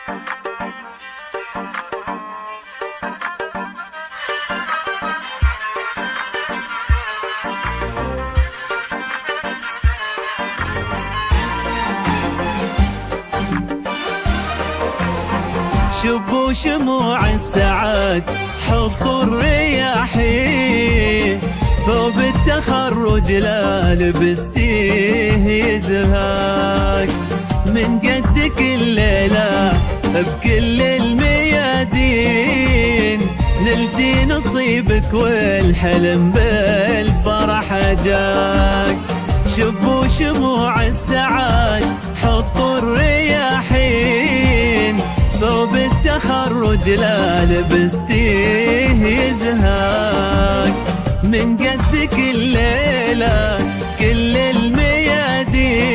شبوا شموع السعاد حطوا الرياحين، ثوب التخرج لا لبستيه يزهاك، من قدك الليلة بكل الميادين، نلتي نصيبك والحلم بالفرح جاك. شبوا شموع السعاد حطوا الرياحين، ثوب التخرج لا لبستيه يزهاك، من قدك الليلة كل الميادين،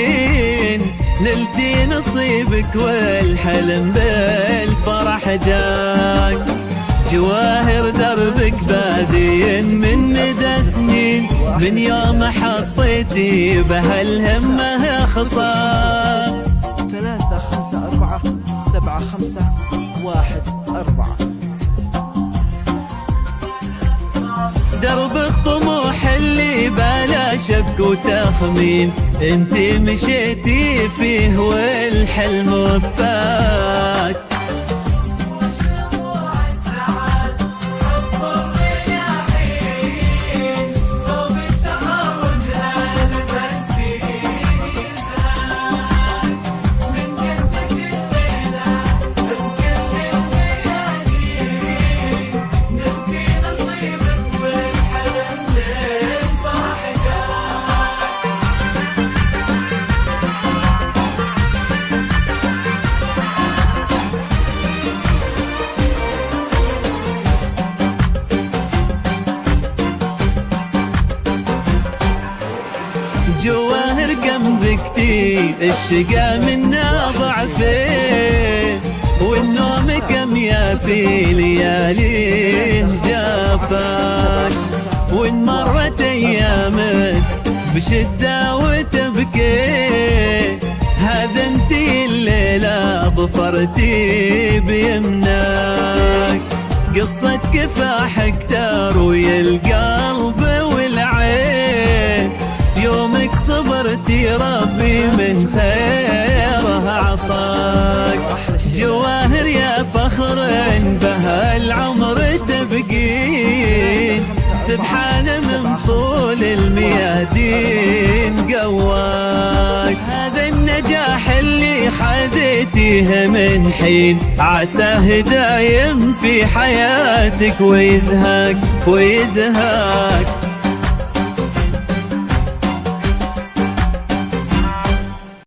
نلتي نصيبك والحلم بالفرح جاك. جواهر دربك بادي من مدى سنين، من يوم حطيتي بهالهمة خطاك. 3 5 4 7 5 1 4. درب الطموح اللي بلا شك وتخمين، انتي مشيتي فيه والحلم وفاك. جواهر جنبك الشقا منا ضعفين، والنوم كم يا في لياليه جافاك، وان مرت ايامك بشدة وتبكي، هذا انتي الليلة ظفرتي بيمناك. قصة كفاحك تروي القلب والعين، يومك صبرتي ربي من خيره عطاك. جواهر يا فخر بها العمر تبقين، سبحانه من طول الميادين قواك. هذا النجاح اللي خذيتيه من حين، عساه دايم في حياتك ويزهاك ويزهاك.